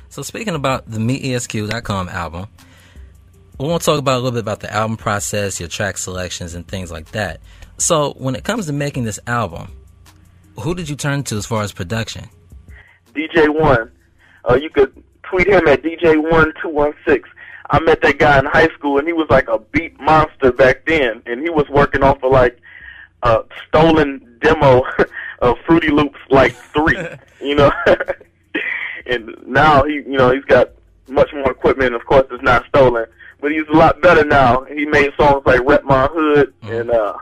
So speaking about the MeetESQ.com album, we want to talk about a little bit about the album process, your track selections, and things like that. So when it comes to making this album, who did you turn to as far as production? DJ One. You could tweet him at DJ1216. I met that guy in high school, and he was like a beat monster back then, and he was working off of like a stolen demo of Fruity Loops like 3, and now he's got much more equipment. Of course, it's not stolen, but he's a lot better now. He made songs like Rep My Hood and a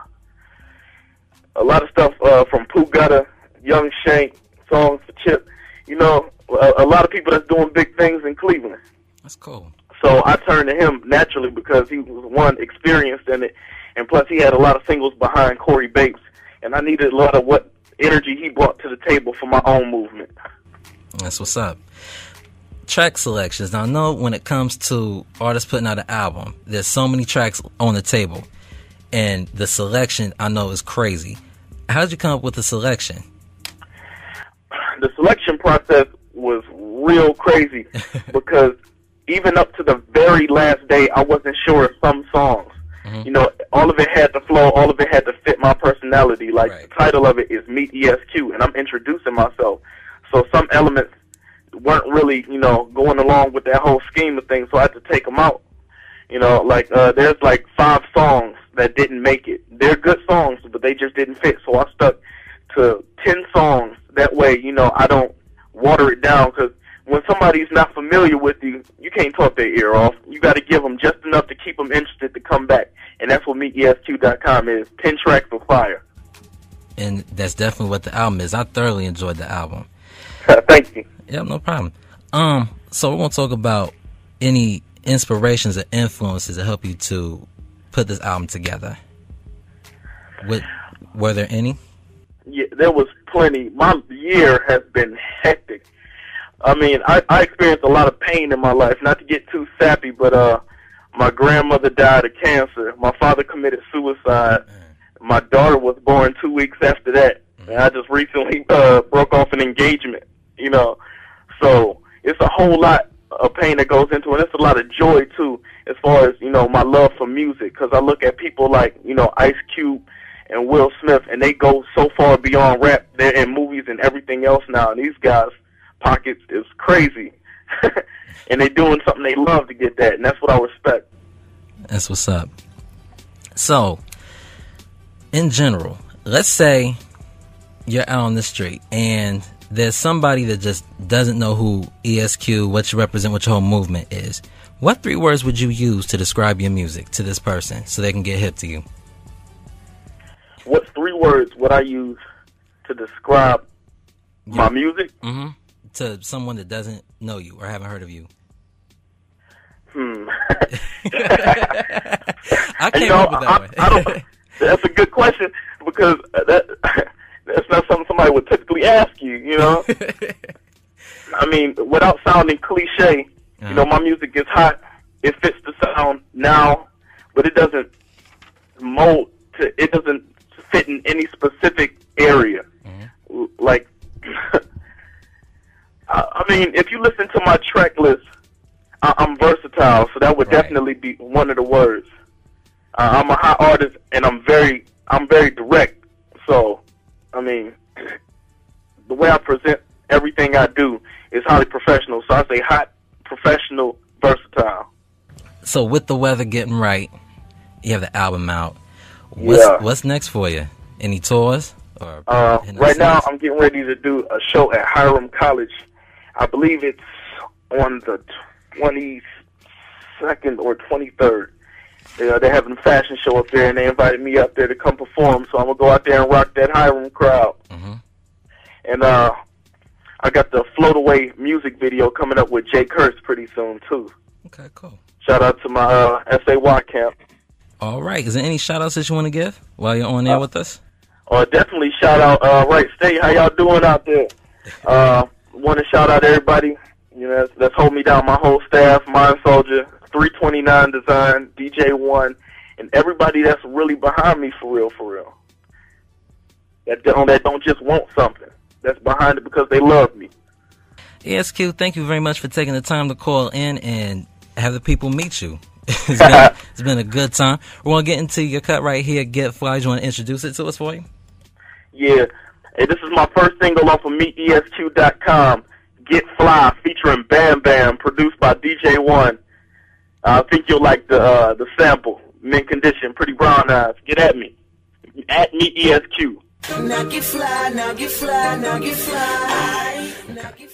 lot of stuff from Pooh Gutter, Young Shank, songs for Chip. A lot of people that's doing big things in Cleveland. That's cool. So I turned to him naturally because he was, one, experienced in it, and plus he had a lot of singles behind Corey Bates, and I needed a lot of what energy he brought to the table for my own movement. That's what's up. Track selections. Now, I know when it comes to artists putting out an album, there's so many tracks on the table, and the selection, I know, is crazy. How did you come up with the selection? The selection process was real crazy because even up to the very last day, I wasn't sure of some songs. Mm-hmm. All of it had to flow, all of it had to fit my personality. Like, right. The title of it is Meet ESQ, and I'm introducing myself. So some elements weren't really, going along with that whole scheme of things, so I had to take them out. There's like 5 songs that didn't make it. They're good songs, but they just didn't fit, so I stuck to 10 songs. That way, I don't water it down, because when somebody's not familiar with you, you can't talk their ear off. You got to give them just enough to keep them interested to come back, and that's what MeetESQ.com is, 10 tracks of fire. And that's definitely what the album is. I thoroughly enjoyed the album. Thank you. Yep, no problem. So we're going to talk about any inspirations or influences that help you to put this album together. Were there any? Yeah, there was plenty. My year has been hectic. I mean, I experienced a lot of pain in my life. Not to get too sappy, but my grandmother died of cancer. My father committed suicide. My daughter was born 2 weeks after that. And I just recently broke off an engagement, So it's a whole lot of pain that goes into it. And it's a lot of joy, too, as far as, my love for music. Because I look at people like, Ice Cube and Will Smith, and they go so far beyond rap. They're in movies and everything else now. And these guys' pockets is crazy. And they're doing something they love to get that. And that's what I respect. That's what's up. So, in general, let's say you're out on the street and there's somebody that just doesn't know who ESQ, what you represent, what your whole movement is. What 3 words would you use to describe your music to this person so they can get hip to you? What 3 words would I use to describe my music? Mm-hmm. To someone that doesn't know you or haven't heard of you. I can't remember that way. I don't. That's a good question because that's not something somebody would typically ask you. I mean, without sounding cliche, my music is hot. It fits the sound now, but it doesn't mold to. It doesn't fit in any specific area. Mm-hmm. Like, I mean, if you listen to my track list, I'm versatile, so that would definitely be one of the words. I'm a hot artist, and I'm very direct. So, I mean, the way I present everything I do is highly professional. So I say hot, professional, versatile. So with the weather getting right, you have the album out. What's next for you? Any tours? Or right now, I'm getting ready to do a show at Hiram College. I believe it's on the 22nd or 23rd. They're having a fashion show up there, and they invited me up there to come perform. So I'm going to go out there and rock that Hiram crowd. Mm-hmm. And I got the Float Away music video coming up with Jake Hurst pretty soon, too. Okay, cool. Shout out to my SAY camp. All right. Is there any shout-outs that you want to give while you're on there with us? Definitely shout out Right State. How y'all doing out there? Want to shout out everybody. That's holding me down. My whole staff, Mind Soldier, 329 Design, DJ One, and everybody that's really behind me for real. That don't just want something. That's behind it because they love me. ESQ, thank you very much for taking the time to call in and have the people meet you. It's been a good time. We're going to get into your cut right here, Get Fly. You want to introduce it to us for you? Yeah. Hey, this is my first single off of MeetESQ.com, Get Fly, featuring Bam Bam, produced by DJ One. I think you'll like the sample. Mint condition, pretty brown eyes. Get at me. At MeetESQ. Now get fly, now get fly, now get fly. Now get